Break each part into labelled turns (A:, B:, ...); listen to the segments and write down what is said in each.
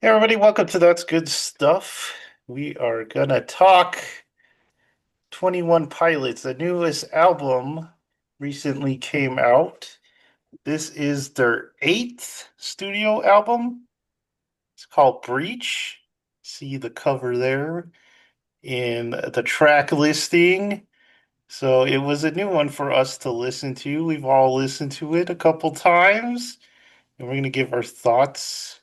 A: Hey everybody, welcome to That's Good Stuff. We are gonna talk 21 Pilots. The newest album recently came out. This is their eighth studio album. It's called Breach. See the cover there in the track listing. So it was a new one for us to listen to. We've all listened to it a couple times, and we're gonna give our thoughts.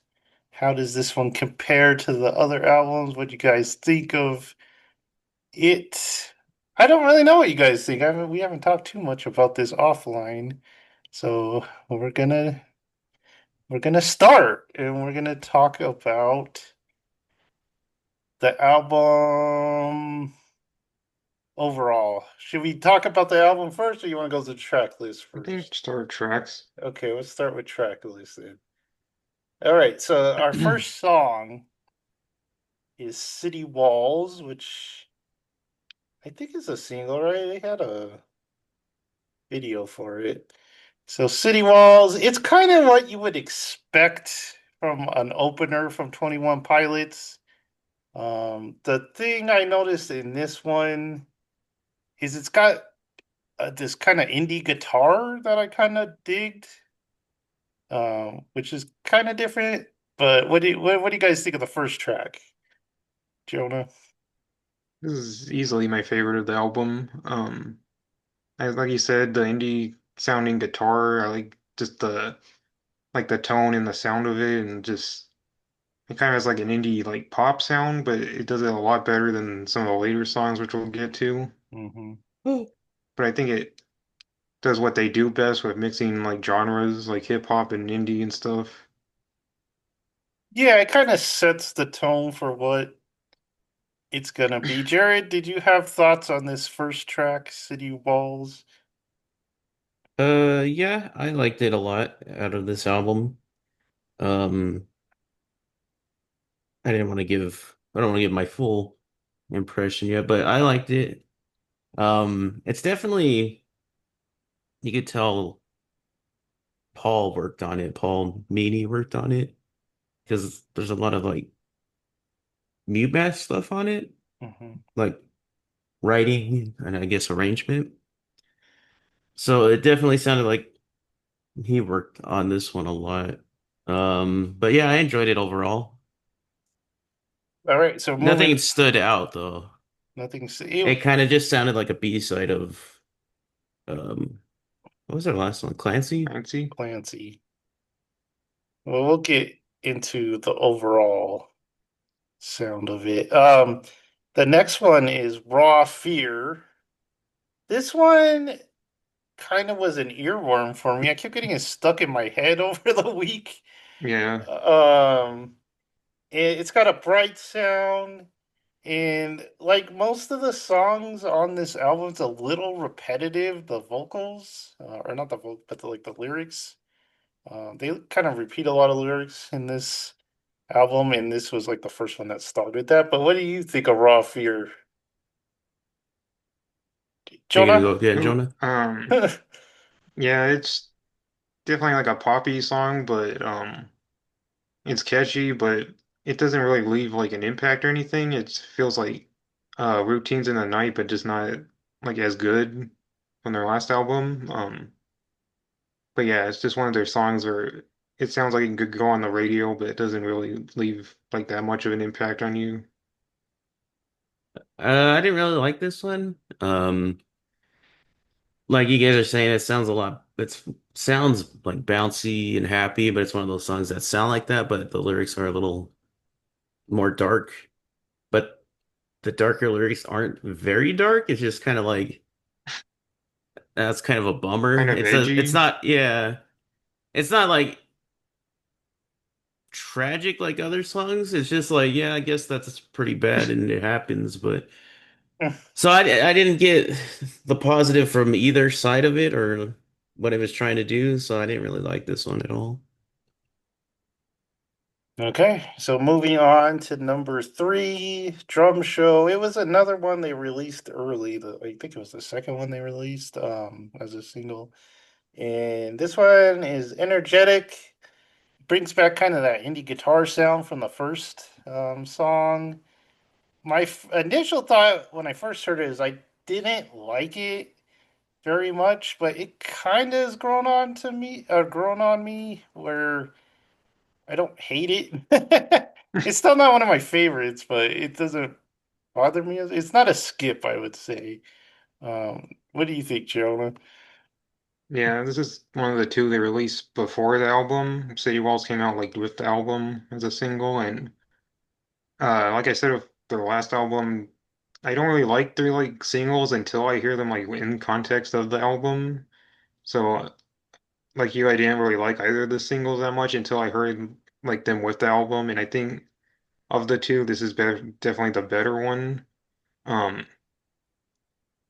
A: How does this one compare to the other albums? What do you guys think of it? I don't really know what you guys think. We haven't talked too much about this offline, so we're gonna start and we're gonna talk about the album overall. Should we talk about the album first, or you want to go to the track list
B: I think
A: first?
B: Star Treks.
A: Okay, let's start with track list then. All right, so our first song is City Walls, which I think it's a single, right? They had a video for it. So City Walls, it's kind of what you would expect from an opener from 21 Pilots. The thing I noticed in this one is it's got this kind of indie guitar that I kind of digged, which is kind of different. But what do you guys think of the first track, Jonah?
B: This is easily my favorite of the album. Like you said, the indie sounding guitar. I like just the tone and the sound of it, and just it kind of has like an indie like pop sound, but it does it a lot better than some of the later songs, which we'll get to.
A: Hmm.
B: But I think it does what they do best with mixing like genres, like hip hop and indie and stuff.
A: Yeah, it kind of sets the tone for what it's gonna be. Jared, did you have thoughts on this first track, City Walls?
C: Yeah, I liked it a lot out of this album. Um, I don't want to give my full impression yet, but I liked it. It's definitely, you could tell Paul worked on it. Paul Meany worked on it because there's a lot of like mute match stuff on it,
A: Hmm.
C: like writing and I guess arrangement. So it definitely sounded like he worked on this one a lot. But yeah, I enjoyed it overall.
A: All right, so
C: Nothing
A: moving,
C: stood out though.
A: nothing.
C: It kind of just sounded like a B-side of um what was our last one? Clancy?
B: Fancy.
A: Clancy. Well, we'll get into the overall sound of it. The next one is Raw Fear. This one kind of was an earworm for me. I kept getting it stuck in my head over the week.
B: Yeah.
A: Um, it's got a bright sound. And like most of the songs on this album, it's a little repetitive. The vocals, or not the vocal, but like the lyrics, they kind of repeat a lot of lyrics in this album, and this was like the first one that started that. But what do you think of Raw Fear,
C: Are you gonna
A: Jonah?
C: go again,
B: Ooh,
C: Jonah?
B: yeah, it's definitely like a poppy song, but it's catchy, but it doesn't really leave like an impact or anything. It feels like routines in the night, but just not like as good on their last album. But yeah, it's just one of their songs where it sounds like it could go on the radio, but it doesn't really leave like that much of an impact on you.
C: I didn't really like this one. Like you guys are saying, it sounds a lot. It sounds like bouncy and happy, but it's one of those songs that sound like that, but the lyrics are a little more dark. But the darker lyrics aren't very dark. It's just kind of like that's kind of a bummer.
B: Kind of
C: It's
B: edgy.
C: not, yeah, it's not like tragic like other songs. It's just like, yeah, I guess that's pretty bad and it happens. But so I didn't get the positive from either side of it or what it was trying to do. So I didn't really like this one at all.
A: Okay, so moving on to number three, Drum Show. It was another one they released early. I think it was the second one they released as a single. And this one is energetic. brings back kind of that indie guitar sound from the first song. My initial thought when I first heard it is I didn't like it very much, but it kind of has grown on to me, or grown on me, where I don't hate it. It's still not one of my favorites, but it doesn't bother me. It's not a skip, I would say. What do you think, Jonah?
B: Yeah, this is one of the two they released before the album. City Walls came out like with the album as a single, and like I said with their last album, I don't really like their like singles until I hear them like in context of the album. So like you, I didn't really like either of the singles that much until I heard like them with the album, and I think of the two, this is better, definitely the better one. Um,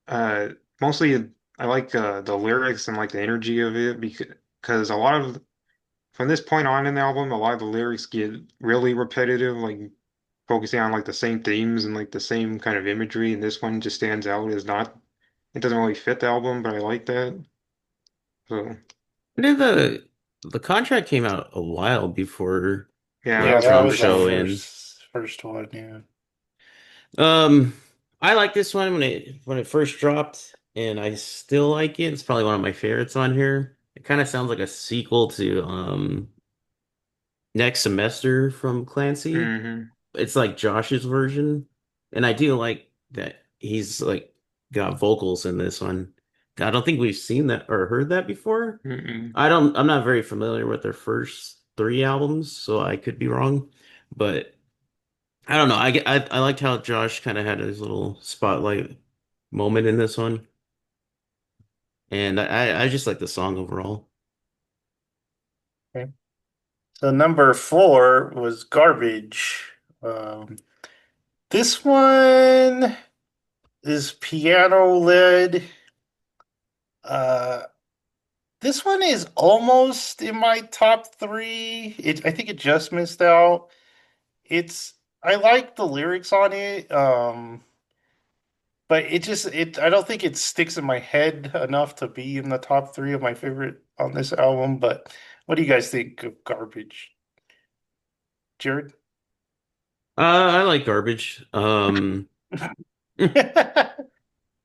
B: uh, Mostly I like the lyrics and like the energy of it because a lot of from this point on in the album, a lot of the lyrics get really repetitive, like focusing on like the same themes and like the same kind of imagery. And this one just stands out as not, it doesn't really fit the album, but I like that. So
C: When did the contract came out a while before
B: yeah, that
A: Yeah,
C: like
B: was
A: that
C: Trump
A: was the
B: before.
C: show in.
A: first one. Yeah.
C: Um, I like this one when it first dropped, and I still like it. It's probably one of my favorites on here. It kind of sounds like a sequel to Next Semester from Clancy.
B: Hmm.
C: It's like Josh's version, and I do like that he's like got vocals in this one. I don't think we've seen that or heard that before.
B: Hmm.
C: I'm not very familiar with their first three albums, so I could be wrong, but I don't know. I liked how Josh kind of had his little spotlight moment in this one, and I just like the song overall.
A: Okay. So number four was Garbage. Um, this one is piano led. Uh, this one is almost in my top three. I think it just missed out. It's I like the lyrics on it, but I don't think it sticks in my head enough to be in the top three of my favorite on this album. But what do you guys think of Garbage, Jared?
C: I like Garbage.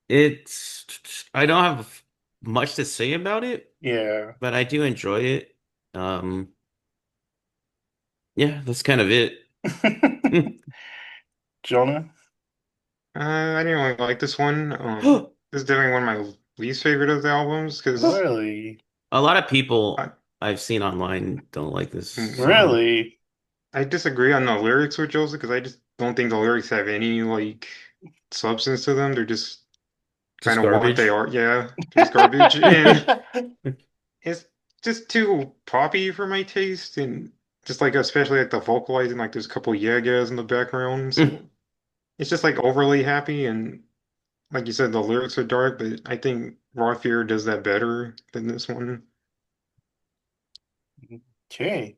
C: It's I don't have much to say about it,
A: Yeah.
C: but I do enjoy it. Um, yeah, that's kind of it.
A: Jonah?
B: I didn't really like this one. This is definitely one of my least favorite of the albums because
A: Really?
C: A lot of people
B: I,
C: I've seen online don't like this
B: mm,
C: song.
A: Really?
B: I disagree on the lyrics with Joseph because I just don't think the lyrics have any like substance to them. They're just
C: Just
B: kind of what they
C: garbage.
B: are. Yeah, just garbage. And it's just too poppy for my taste. And just like, especially like the vocalizing, like there's a couple yeah yeahs in the background. So it's just like overly happy. And like you said, the lyrics are dark, but I think Raw Fear does that better than this one.
A: Okay.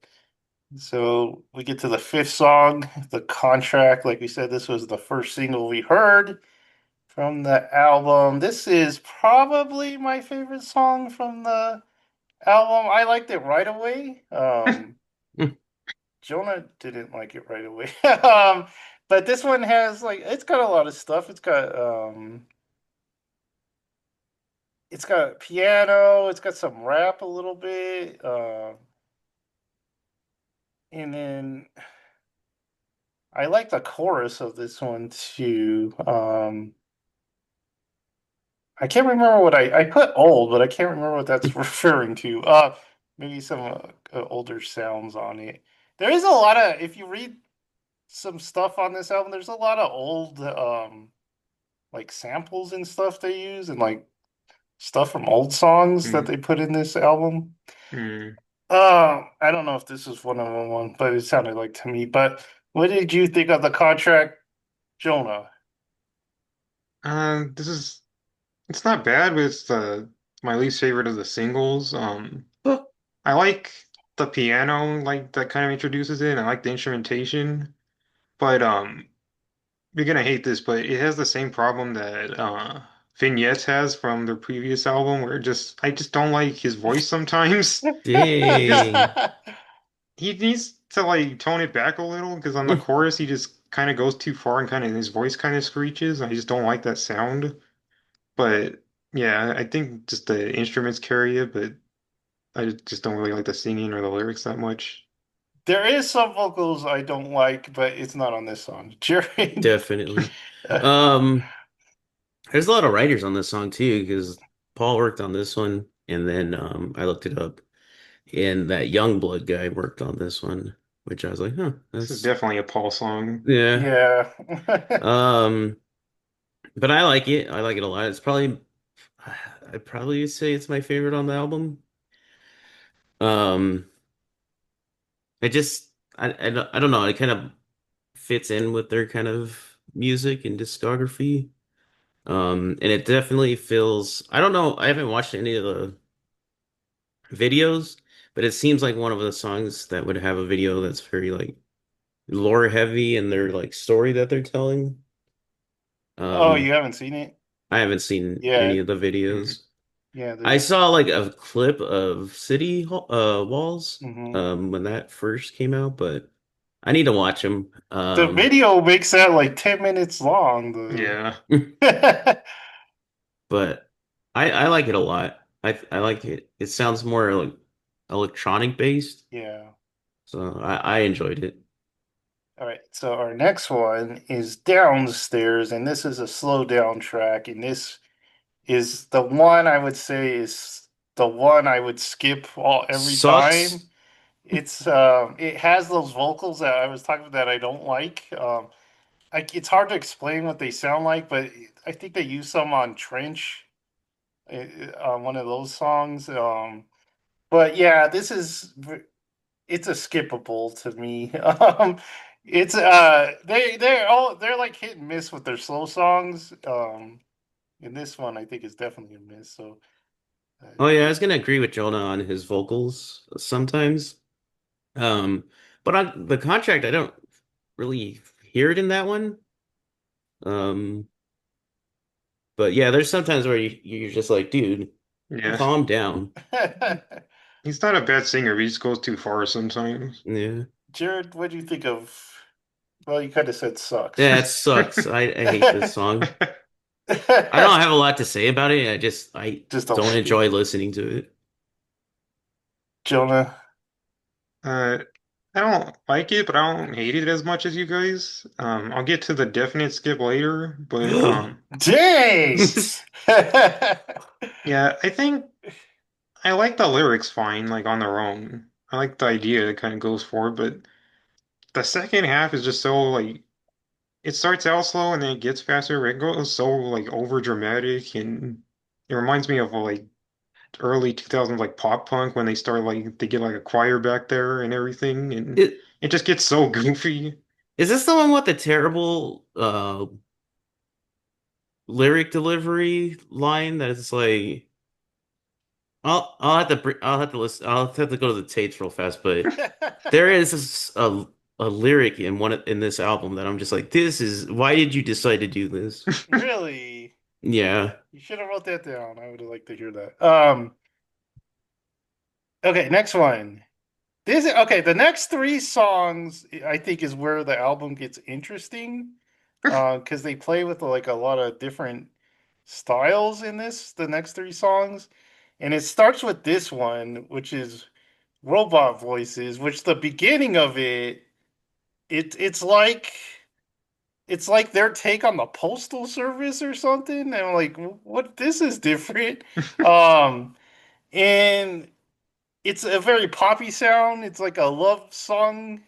A: So we get to the fifth song, The Contract. Like we said, this was the first single we heard from the album. This is probably my favorite song from the album. I liked it right away. Jonah didn't like it right away. But this one has like it's got a lot of stuff. It's got piano, it's got some rap a little bit, and then I like the chorus of this one too. I can't remember what I put old, but I can't remember what that's referring to. Maybe some older sounds on it. There is a lot of if you read some stuff on this album, there's a lot of old like samples and stuff they use and like stuff from old songs that
B: Mm.
A: they put in this album.
B: Mm.
A: I don't know if this is one of them one, but it sounded like to me. But what did you think of the contract, Jonah?
B: This is it's not bad, but it's my least favorite of the singles. I like the piano, like that kind of introduces it. And I like the instrumentation, but you're gonna hate this, but it has the same problem that Vignettes has from their previous album, where just I just don't like his voice sometimes. Just
C: Dang.
B: he needs to like tone it back a little because on the chorus he just kind of goes too far and kind of his voice kind of screeches. I just don't like that sound. But yeah, I think just the instruments carry it, but I just don't really like the singing or the lyrics that much.
A: There is some vocals I don't like, but it's not on this song. Jared.
C: Definitely. Um, there's a lot of writers on this song too, because Paul worked on this one, and then I looked it up, and that Youngblood guy worked on this one, which I was like, huh,
B: This is
C: that's
B: definitely a Paul song.
C: yeah.
A: Yeah.
C: Um, but I like it. I like it a lot. It's probably I'd probably say it's my favorite on the album. Um, I just I don't know. It kind of fits in with their kind of music and discography. And it definitely feels, I don't know, I haven't watched any of the videos, but it seems like one of the songs that would have a video that's very like lore heavy in their like story that they're telling.
A: Oh,
C: Um,
A: you haven't seen it?
C: I haven't seen
A: Yeah.
C: any of the
B: Mhm.
C: videos.
A: Yeah,
C: I
A: there's
C: saw like a clip of Walls
A: mhm.
C: when that first came out, but I need to watch them.
A: The video makes that like 10 minutes long.
B: Yeah.
A: The
C: But I like it a lot. I like it. It sounds more like electronic based,
A: Yeah.
C: so I enjoyed it.
A: All right. So our next one is Downstairs, and this is a slow down track, and this is the one I would say is the one I would skip all every time.
C: Sucks.
A: It has those vocals that I was talking about that I don't like. It's hard to explain what they sound like, but I think they use some on Trench, on one of those songs. But yeah, it's a skippable to me. It's they're like hit and miss with their slow songs. And this one I think is definitely a miss. So
C: Oh yeah, I
A: yeah.
C: was gonna agree with Jonah on his vocals sometimes. Um, but on the contract, I don't really hear it in that one. Um, but yeah, there's sometimes where you're just like, dude,
B: Yeah.
C: calm down.
B: He's not a bad singer, but he just goes too far sometimes.
C: Yeah,
A: Jared, what do you think of? Well, you kind of said sucks.
C: yeah, it sucks. I hate this song. I don't have a lot to say about it. I
A: Just don't
C: don't
A: like it,
C: enjoy listening to it.
A: Jonah.
B: Uh, I don't like it, but I don't hate it as much as you guys. I'll get to the definite skip later, but
A: Dang.
B: yeah, I think I like the lyrics fine, like on their own. I like the idea that kind of goes forward, but the second half is just so like it starts out slow and then it gets faster. It goes so like over dramatic and it reminds me of like early 2000s like pop punk when they start like they get like a choir back there and everything and
C: It
B: it just gets so goofy.
C: is this the one with the terrible lyric delivery line that is like I'll have to I'll have to listen I'll have to go to the tapes real fast, but there is a lyric in in this album that I'm just like, this is why did you decide to do this?
A: Really?
C: Yeah.
A: You should have wrote that down. I would have liked to hear that. Okay, next one. The next three songs I think is where the album gets interesting. Because they play with like a lot of different styles in the next three songs. And it starts with this one, which is Robot Voices, which the beginning of it's it's like their take on the postal service or something. And I'm like, what? This is different. Um, and it's a very poppy sound. It's like a love song.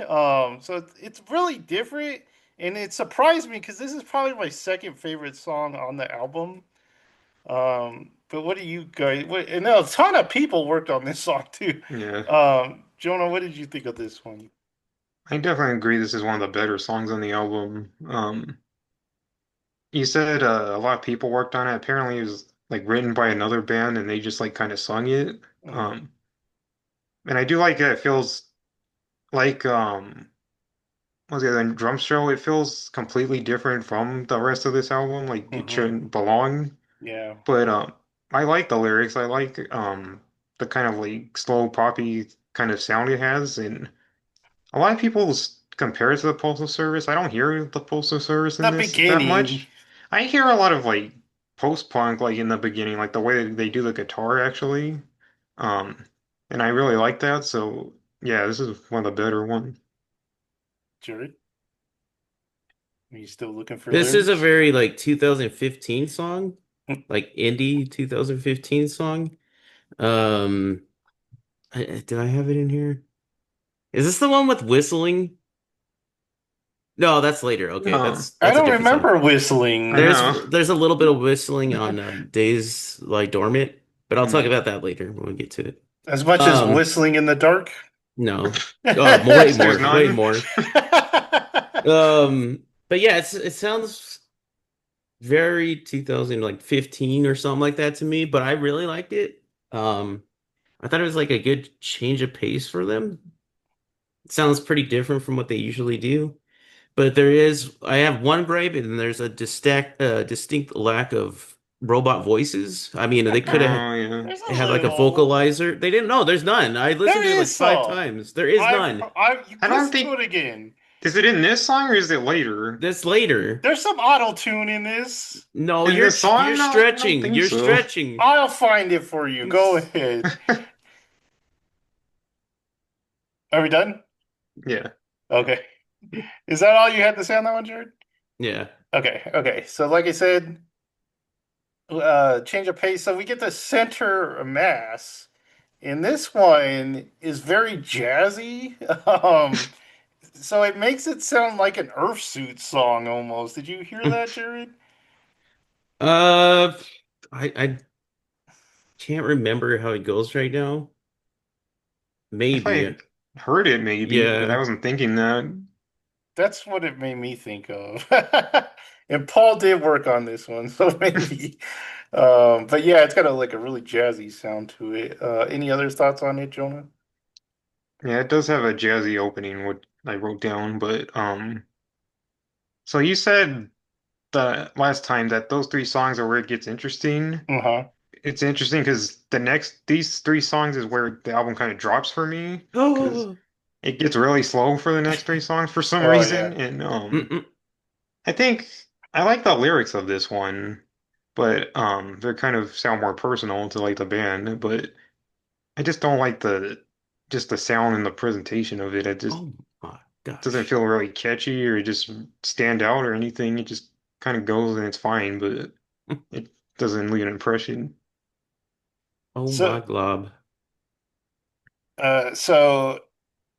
A: So it's really different, and it surprised me because this is probably my second favorite song on the album. But what do you guys? And a ton of people worked on this song too.
B: Yeah,
A: Jonah, what did you think of this one?
B: I definitely agree this is one of the better songs on the album. You said a lot of people worked on it. Apparently it was like written by another band and they just like kind of sung it.
A: Mm-hmm.
B: And I do like that it feels like what's the other one? Drum Show, it feels completely different from the rest of this album. Like it
A: Mm-hmm.
B: shouldn't belong.
A: Yeah.
B: But I like the lyrics. I like the kind of like slow poppy kind of sound it has, and a lot of people compare it to the Postal Service. I don't hear the Postal Service in
A: The
B: this that
A: beginning,
B: much. I hear a lot of like post-punk like in the beginning, like the way they do the guitar actually. Um, and I really like that. So yeah, this is one of the better ones.
A: Jared. Are you still looking for
C: This is a
A: lyrics?
C: very like 2015 song, like indie 2015 song. Um, do I have it in here? Is this the one with whistling? No, that's later. Okay,
B: No,
A: I
C: that's a
A: don't
C: different song.
A: remember
B: I
A: whistling.
B: know.
C: There's a little bit of whistling on Days Lie Dormant, but I'll talk
B: Hmm.
C: about that later when we get to it.
A: As much as
C: Um,
A: whistling in the dark.
C: no. Way
B: There's
C: more, way
B: none.
C: more. But yeah, it sounds very 2000 like 15 or something like that to me, but I really liked it. Um, I thought it was like a good change of pace for them. It sounds pretty different from what they usually do. But I have one gripe, and there's a distinct lack of robot voices. I mean, they could have
B: Oh yeah.
A: There's a
C: had like a
A: little.
C: vocalizer. They didn't know. There's none. I listened
A: There
C: to it like
A: is
C: five
A: some.
C: times. There is none.
A: You
B: I don't
A: listen to
B: think
A: it again.
B: is it in this song or is it later?
C: That's later.
A: There's some auto tune in this.
C: No,
B: In this
C: you're
B: song? No, I don't
C: stretching.
B: think
C: You're
B: so.
C: stretching.
A: I'll find it for you. Go ahead. Are we done?
B: Yeah.
A: Okay. Is that all you had to say on that one, Jared?
C: Yeah.
A: Okay. Okay. So, like I said, change of pace. So we get the center mass, and this one is very jazzy. So it makes it sound like an Earthsuit song almost. Did you hear that, Jared?
C: Uh, I can't remember how it goes right now.
B: If
C: Maybe.
B: I heard it maybe, but I
C: Yeah.
B: wasn't thinking that.
A: That's what it made me think of. And Paul did work on this one, so maybe. But yeah, it's got like a really jazzy sound to it. Any other thoughts on it, Jonah?
B: Yeah, it does have a jazzy opening, what I wrote down, but so you said the last time that those three songs are where it gets interesting.
A: Uh-huh.
B: It's interesting because these three songs is where the album kind of drops for me because
C: Oh.
B: it gets really slow for the next three songs for some
A: Oh
B: reason,
A: yeah.
B: and
C: Mm-mm.
B: I think I like the lyrics of this one, but they're kind of sound more personal to like the band, but I just don't like the sound and the presentation of it. It just
C: Oh my
B: doesn't
C: gosh.
B: feel really catchy or just stand out or anything. It just kind of goes and it's fine, but it doesn't leave an impression.
C: Oh my
A: So
C: glob.
A: so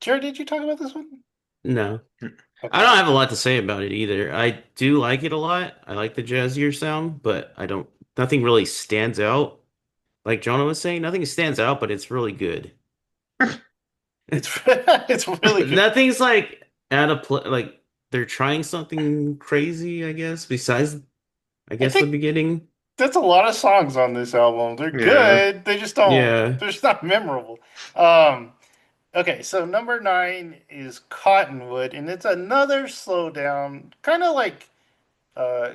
A: Jared, did you talk about this one?
C: No. I
A: Okay.
C: don't have a lot to say about it either. I do like it a lot. I like the jazzier sound, but nothing really stands out. Like Jonah was saying, nothing stands out, but it's really good.
A: It's it's really good.
C: Nothing's like out of play, like they're trying something crazy, I guess, besides, I
A: I
C: guess, the
A: think
C: beginning.
A: that's a lot of songs on this album. They're
B: Yeah.
A: good. They just don't.
C: Yeah.
A: They're just not memorable. Um, okay, so number nine is Cottonwood, and it's another slowdown, uh,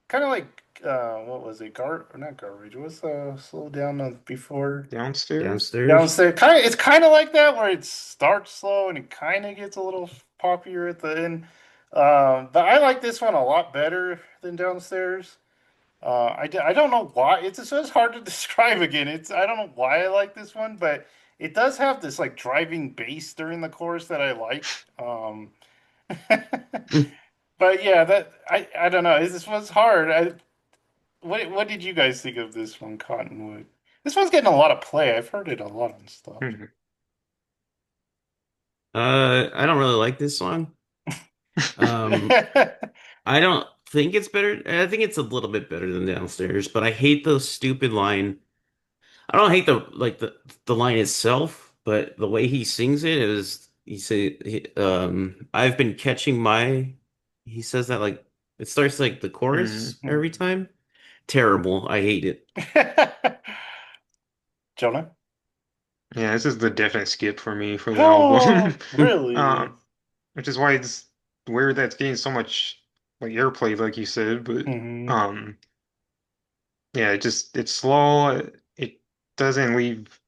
A: kind of like what was it? Not garbage. What's the slowdown of before
B: Downstairs?
C: Downstairs.
A: downstairs? It's kind of like that where it starts slow and it kind of gets a little poppier at the end. But I like this one a lot better than downstairs. I don't know why. It's hard to describe again. I don't know why I like this one, but it does have this like driving bass during the chorus that I like. But yeah, that I don't know. This was hard. What did you guys think of this one, Cottonwood? This one's getting a lot of play. I've heard it a lot and stuff.
B: Mhm.
C: I don't really like this song. Um, I don't think it's better. I think it's a little bit better than Downstairs, but I hate the stupid line. I don't hate the line itself, but the way he sings it is I've been catching my he says that like it starts like the chorus
B: Mhm.
C: every time. Terrible. I hate it.
A: Jonah?
B: Yeah, this is the definite skip for me for the
A: Oh,
B: album.
A: really?
B: Which is why it's weird that it's getting so much like airplay, like you said, but
A: Hmm.
B: um yeah, it's slow. It doesn't leave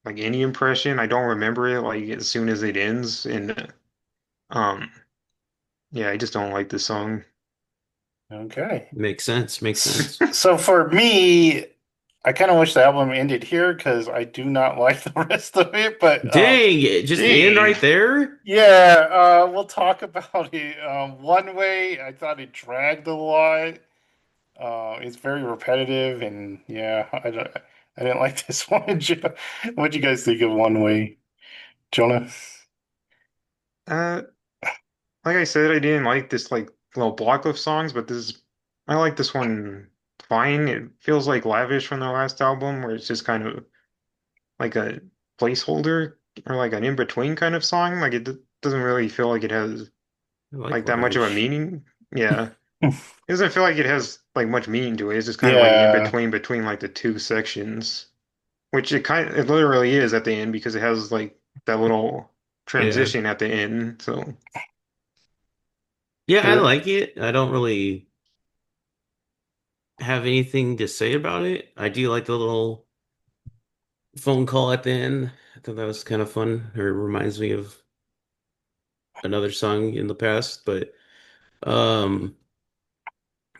B: like any impression. I don't remember it like as soon as it ends, and um, yeah, I just don't like the song.
A: Okay.
C: Makes sense. Makes sense.
A: So for me, I kind of wish the album ended here because I do not like the rest of it. But
C: Dang, it just end
B: Dang.
C: right there?
A: yeah, we'll talk about it. One Way, I thought it dragged a lot. It's very repetitive, and yeah, I didn't like this one. What'd you guys think of One Way, Jonah?
B: Uh, like I said, I didn't like this like little block of songs, but I like this one fine. It feels like Lavish from their last album, where it's just kind of like a placeholder or like an in-between kind of song. Like doesn't really feel like it has
C: I like
B: like that much of a
C: Lavish.
B: meaning. Yeah. It doesn't feel like it has like much meaning to it. It's just kind of like in
A: Yeah,
B: between like the two sections, which it literally is at the end because it has like that little
C: Yeah.
B: transition at the end. So
C: Yeah, I
A: sure.
C: like it. I don't really have anything to say about it. I do like the little phone call at the end. I thought that was kind of fun, or reminds me of another song in the past. But um,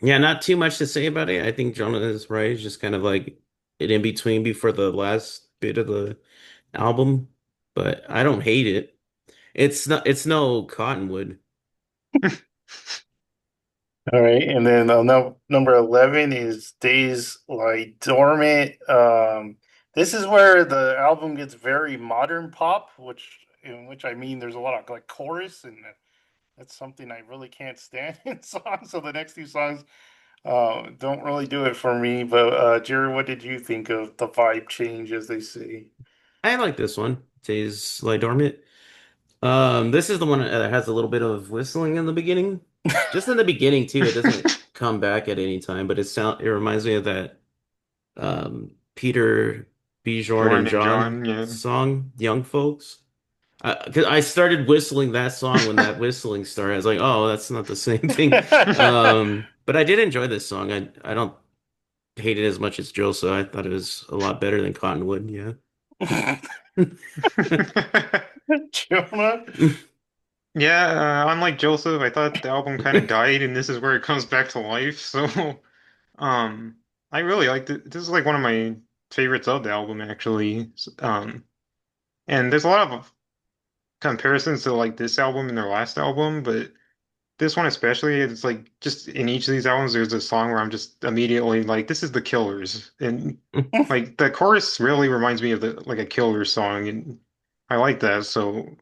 C: yeah, not too much to say about it. I think Jonah is right. It's just kind of like an in between before the last bit of the album. But I don't hate it. It's no Cottonwood.
A: All right, and then no, number 11 is Days Lie Dormant. This is where the album gets very modern pop, which I mean there's a lot of like chorus, and that's something I really can't stand in songs. So the next two songs don't really do it for me. But Jerry, what did you think of the vibe change, as they say?
C: I like this one. Days Lie Dormant. This is the one that has a little bit of whistling in the beginning. Just in the beginning too. It doesn't come back at any time, but it reminds me of that Peter Bjorn and
B: Bjorn and
C: John
B: John, yeah.
C: song, Young Folks. 'Cause I started whistling that song when that whistling started. I was like, oh, that's not the same thing. But I did enjoy this song. I don't hate it as much as Joe, so I thought it was a lot better than Cottonwood. Yeah.
A: Jonah?
B: Yeah, unlike Joseph, I thought the album kind of died, and this is where it comes back to life. So, um, I really liked it. This is like one of my favorites of the album, actually. And there's a lot of comparisons to like this album and their last album, but this one especially, it's like just in each of these albums, there's a song where I'm just immediately like, this is the Killers, and like the chorus really reminds me of the like a Killers song, and I like that. So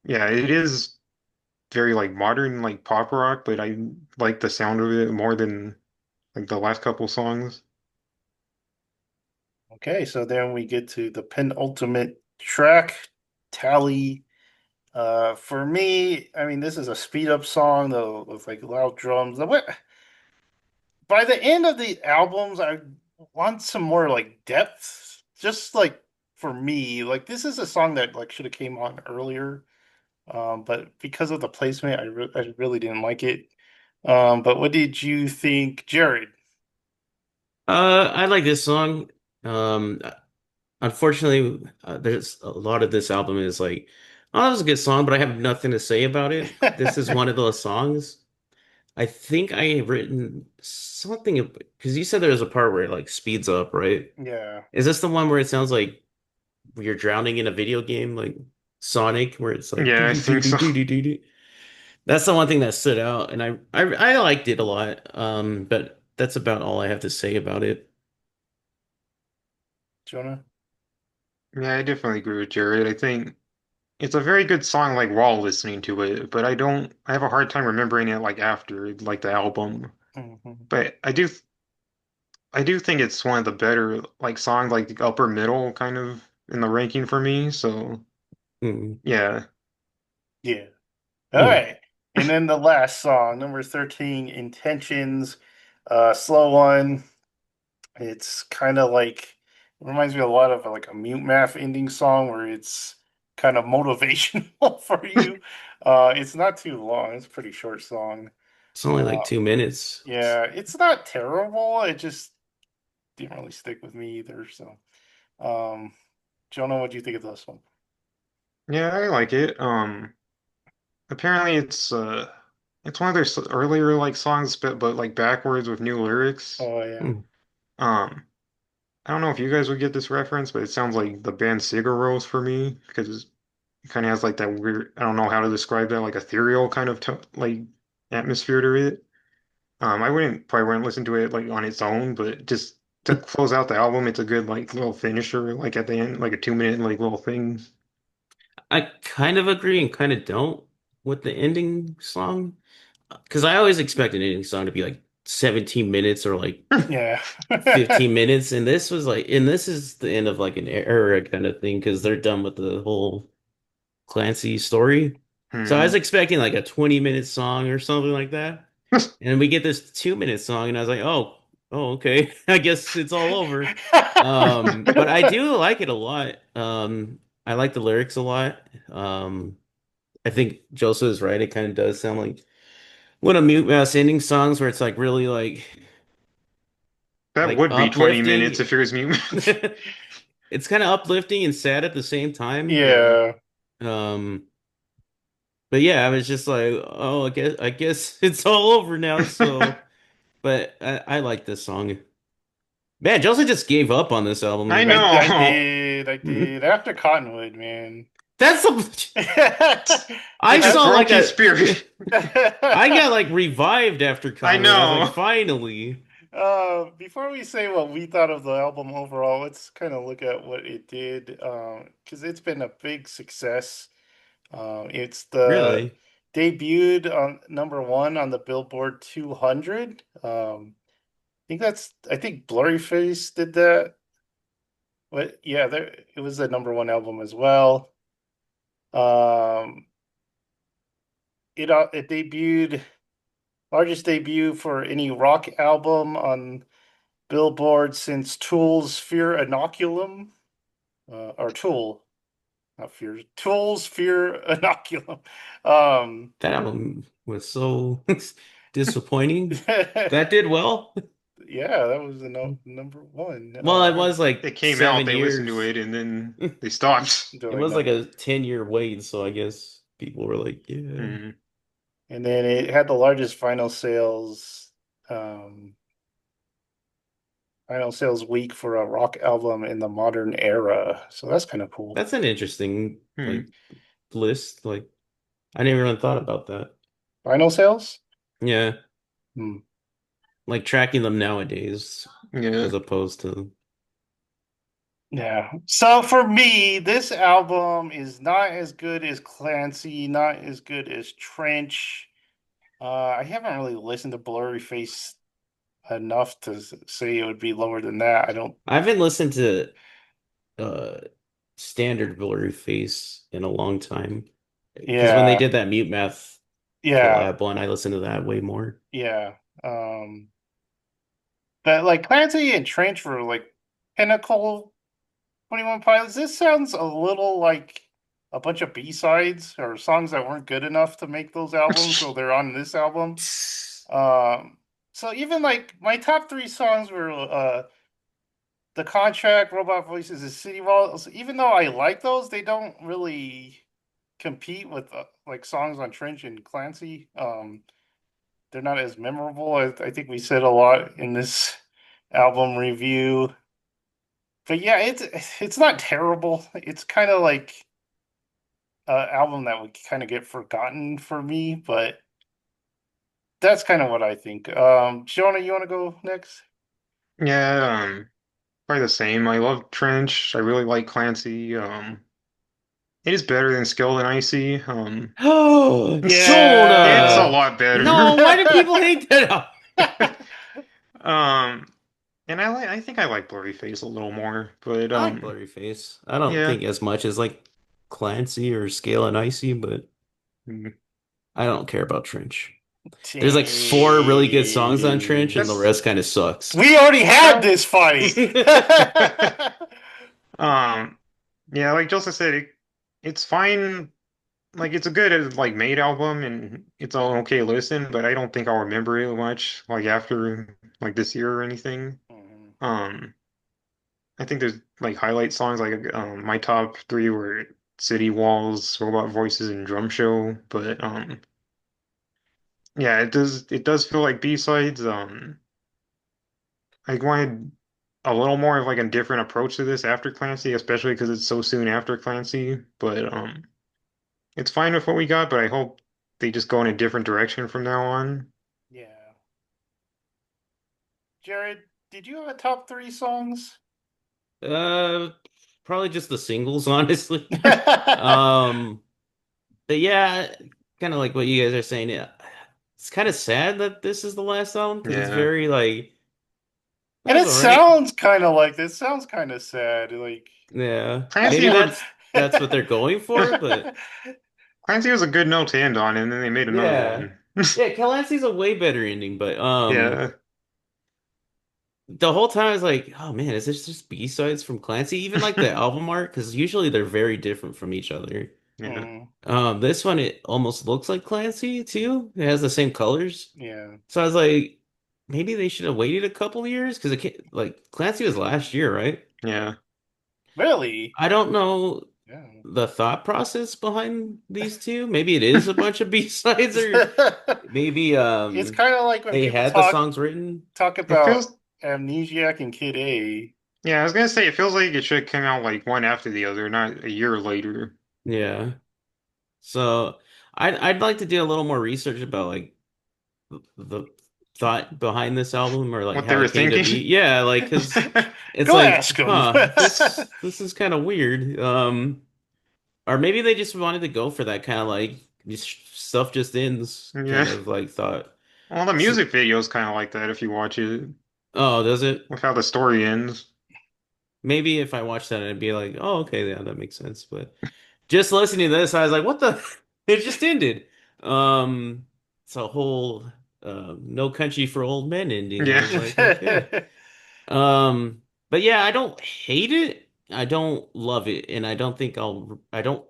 B: yeah, it is very like modern, like pop rock, but I like the sound of it more than like the last couple songs.
A: Okay, so then we get to the penultimate track, Tally. For me, I mean, this is a speed up song though with like loud drums. By the end of the albums, I want some more like depth. Just like for me, like this is a song that like should have came on earlier. But because of the placement, I really didn't like it. But what did you think, Jared?
C: I like this song. Um, Unfortunately, there's a lot of this album is like, oh, that was a good song, but I have nothing to say about it. This is one of those songs. I think I have written something because you said there was a part where it like speeds up, right?
A: Yeah.
C: Is this the one where it sounds like you're drowning in a video game, like Sonic, where it's like doo
B: Yeah, I
C: doo doo
B: think
C: doo
B: so.
C: doo doo doo doo? That's the one thing that stood out, and I liked it a lot. But that's about all I have to say about it.
A: Jonah?
B: Yeah, I definitely agree with Jared. I think it's a very good song like while listening to it, but I have a hard time remembering it like after like the album.
A: Mhm.
B: But I do think it's one of the better like songs like the upper middle kind of in the ranking for me. So
C: Mm,
B: yeah.
A: Yeah. All
C: mm.
A: right. And then the last song, number 13, Intentions, slow one. It's kind of like reminds me a lot of like a Mute Math ending song where it's kind of motivational for you. It's not too long. It's a pretty short song.
C: It's only like
A: Uh,
C: 2 minutes.
A: yeah, it's not terrible. It just didn't really stick with me either. So, um, Jonah, what do you think of this one?
B: Yeah, I like it. Apparently it's one of their earlier like songs, but like backwards with new lyrics.
A: Oh yeah.
C: Hmm.
B: Um, I don't know if you guys would get this reference, but it sounds like the band Sigur Rós for me because it kind of has like that weird, I don't know how to describe that, like ethereal kind of to like atmosphere to it. I wouldn't listen to it like on its own, but just to close out the album, it's a good like little finisher, like at the end, like a 2 minute like little thing.
C: I kind of agree and kind of don't with the ending song because I always expect an ending song to be like 17 minutes or like
A: Yeah.
C: 15 minutes, and this was like, and this is the end of like an era kind of thing because they're done with the whole Clancy story. So I was
B: Hmm.
C: expecting like a 20-minute song or something like that. And we get this 2-minute song, and I was like, oh, okay. I guess it's all over. But I do like it a lot. I like the lyrics a lot. I think Joseph is right. It kind of does sound like one of Mute Mouse ending songs where it's like really
B: That
C: like
B: would be 20 minutes
C: uplifting.
B: if it was Mute.
C: It's kind of uplifting and sad at the same time.
A: Yeah.
C: Um, but yeah, I was just like, oh, I guess it's all over now. So, but I like this song. Man, Joseph just gave up on this album to
B: I
C: me.
A: I
B: know.
A: did. I did. After Cottonwood, man.
C: That's a, I
B: It just
C: saw
B: broke
C: like
B: his
C: a,
B: spirit.
C: I got like revived after
B: I
C: Conway. I was like,
B: know.
C: finally.
A: Before we say what we thought of the album overall, let's kind of look at what it did. Because it's been a big success. It's the
C: Really?
A: debuted on number one on the Billboard 200. I think Blurryface did that. But yeah, it was the number one album as well. Um, it debuted largest debut for any rock album on Billboard since Tool's Fear Inoculum, or Tool, not Fear, Tool's Fear Inoculum. Um,
C: That album was so disappointing. That did well.
A: yeah, that was the number one.
C: Well, it was like
B: It came out,
C: 7
B: they listened to
C: years.
B: it, and then they stopped.
C: It
A: They're like
C: was like
A: number,
C: a 10-year wait, so I guess people were like, yeah.
B: Hmm.
A: and then it had the largest um, final sales week for a rock album in the modern era. So that's kind of cool.
C: That's an interesting
B: Hmm.
C: like list. Like I never even thought about that.
A: Final sales?
C: Yeah,
A: Hmm.
C: like tracking them nowadays
B: Yeah.
C: as opposed to
A: Yeah. So for me, this album is not as good as Clancy, not as good as Trench. I haven't really listened to Blurry Face enough to say it would be lower than that. I don't.
C: I haven't listened to uh standard Blurry Face in a long time. Because when they
A: Yeah.
C: did that Mute Math
A: Yeah.
C: collab one, I listened to that way more.
A: Yeah. But like Clancy and Trench were like pinnacle 21 Pilots. This sounds a little like a bunch of B-sides or songs that weren't good enough to make those albums, so they're on this album. Um, so even like my top three songs were The Contract, Robot Voices, and City Walls. Even though I like those, they don't really compete with like songs on Trench and Clancy. They're not as memorable. I think we said a lot in this album review. But yeah, it's not terrible. It's kind of like an album that would kind of get forgotten for me, but that's kind of what I think. Jonah, you want to go next?
B: Yeah, probably the same. I love Trench. I really like Clancy. It is better than Skilled and Icy.
C: Oh,
B: It's a
A: Yeah.
C: Jonah!
B: lot better.
C: No, why do people hate that?
B: Um, and I think I like Blurry Face a little more, but
C: I like Blurry Face. I don't
B: yeah.
C: think as much as like Clancy or Scale and Icy, but
B: Mm.
C: I don't care about Trench. There's like four really good songs on Trench, and the
A: Jeez.
B: That's
C: rest kind of sucks.
A: We already had
B: that.
A: this fight.
B: Um, yeah, like Joseph said, it's fine. Like it's a good like made album, and it's an okay listen, but I don't think I'll remember it much like after like this year or anything.
A: Mhm.
B: Um, I think there's like highlight songs like my top three were City Walls, Robot Voices, and Drum Show. But yeah, it does feel like B-sides. I wanted a little more of like a different approach to this after Clancy, especially because it's so soon after Clancy. But it's fine with what we got, but I hope they just go in a different direction from now on.
A: Yeah. Jared, did you have a top three songs?
C: Uh, Probably just the singles, honestly.
A: And
C: Um, but yeah, kind of like what you guys are saying. Yeah, it's kind of sad that this is the last album because it's
B: Yeah.
C: very like that was
A: it
C: all right.
A: sounds kind of like this. Sounds kind of sad. Like,
C: Yeah,
B: Clancy
C: maybe
B: were
C: that's what they're going for, but
B: Clancy was a good note to end on, and then they made another
C: yeah,
B: one.
C: yeah, Clancy's a way better ending, but
B: Yeah.
C: the whole time I was like, oh man, is this just B-sides from Clancy? Even like the album art, because usually they're very different from each other.
B: Yeah.
A: mm,
C: This one it almost looks like Clancy too. It has the same colors.
A: yeah.
C: So I was like, maybe they should have waited a couple years because it can't, like Clancy was last year, right?
B: Yeah.
A: Really?
C: I don't know
A: Yeah.
C: the thought process behind these two. Maybe it is a bunch of B-sides or maybe
A: It's kind of like when
C: they
A: people
C: had the songs written.
A: talk
B: It
A: about
B: feels
A: Amnesiac and Kid A.
B: Yeah, I was gonna say it feels like it should come out like one after the other, not a year later.
C: Yeah. So I'd like to do a little more research about like the thought behind this album or like
B: What they
C: how
B: were
C: it came to
B: thinking.
C: be. Yeah, like because it's
A: Go
C: like,
A: ask him.
C: huh, this is kind of weird. Or maybe they just wanted to go for that kind of like stuff just ends
B: Yeah.
C: kind of like thought.
B: Well, the
C: So,
B: music video is kind of like that if you watch it,
C: oh, does it?
B: with how the story ends.
C: Maybe if I watched that, I'd be like, oh, okay, yeah, that makes sense. But just listening to this, I was like, what the? It just ended. It's a whole No Country for Old Men ending. I
B: Yeah.
C: was like, okay. But yeah, I don't hate it. I don't love it, and I don't think I don't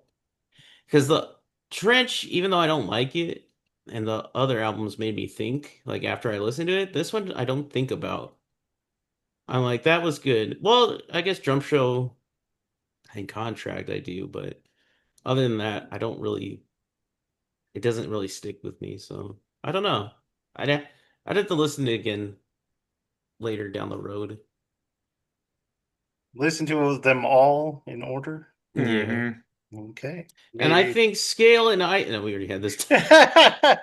C: because the Trench, even though I don't like it, and the other albums made me think, like after I listened to it, this one I don't think about. I'm like, that was good. Well, I guess Drum Show and Contract I do, but other than that, I don't really, it doesn't really stick with me. So I don't know. I'd ha- I'd have to listen to it again later down the road.
A: Listen to them all in order.
C: Yeah.
B: hmm
A: Okay.
C: And I
A: Maybe.
C: think Scale and I, no, we already had this.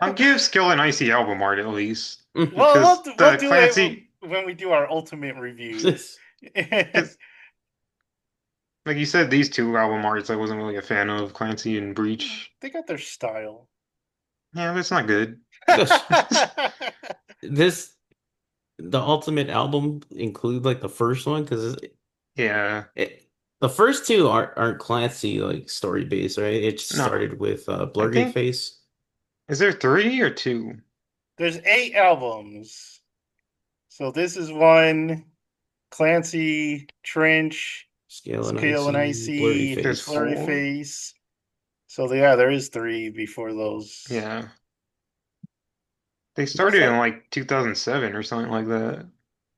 B: I'll give Skill an icy album art at least,
A: Well,
B: because
A: we'll
B: the
A: do it
B: Clancy,
A: when we do our ultimate review.
C: This,
B: because like you said, these two album arts I wasn't really a fan of, Clancy and Breach.
A: They got their style.
B: Yeah, but it's not good.
C: this, the Ultimate album include like the first one because
B: Yeah.
C: the first two aren't Clancy like story based, right? It
B: No,
C: started with
B: I
C: Blurry
B: think
C: Face,
B: is there three or two?
A: There's 8 albums. So this is one. Clancy, Trench,
C: Scale and
A: Scale and
C: Icy, Blurry
A: Icy,
B: There's
C: Face.
A: Blurry
B: four.
A: Face. So yeah, there is 3 before those.
B: Yeah. They
A: What's
B: started in
A: that?
B: like 2007 or something like that.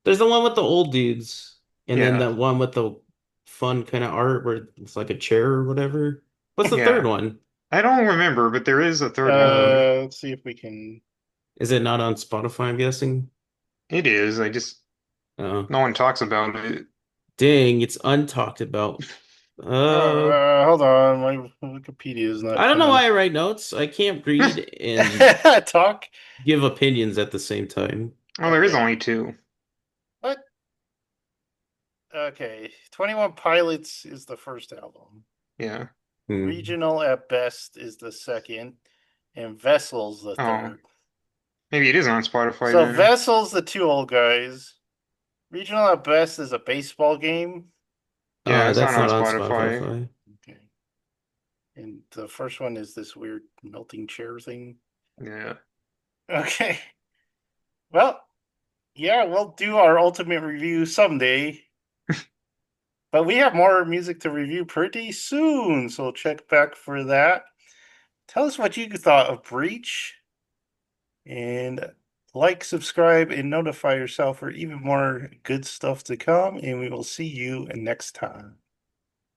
C: There's the one with the old dudes, and then
B: Yeah.
C: that one with the fun kind of art where it's like a chair or whatever. What's the third
B: Yeah.
C: one?
B: I don't remember, but there is a third one.
A: Let's see if we can.
C: Is it not on Spotify, I'm guessing?
B: It is. I just
C: Oh,
B: no one talks about it.
C: dang, it's untalked about. Uh,
A: Hold on, my Wikipedia is not
C: I don't know
A: coming.
C: why I write notes. I can't read and
A: Talk.
C: give opinions at the same time.
B: Oh, there is
A: Okay.
B: only two.
A: What? Okay. 21 Pilots is the first album.
B: Yeah.
C: Hmm.
A: Regional at Best is the second, and Vessels the
B: Oh,
A: third.
B: maybe it is on Spotify
A: So
B: then.
A: Vessels, the 2 old guys. Regional at Best is a baseball game.
B: Yeah, it's not
C: That's
B: on
C: not on
B: Spotify.
C: Spotify.
A: Okay. And the first one is this weird melting chair thing.
B: Yeah.
A: Okay. Well, yeah, we'll do our ultimate review someday. But we have more music to review pretty soon, so check back for that. Tell us what you thought of Breach, and like, subscribe, and notify yourself for even more good stuff to come. And we will see you next time.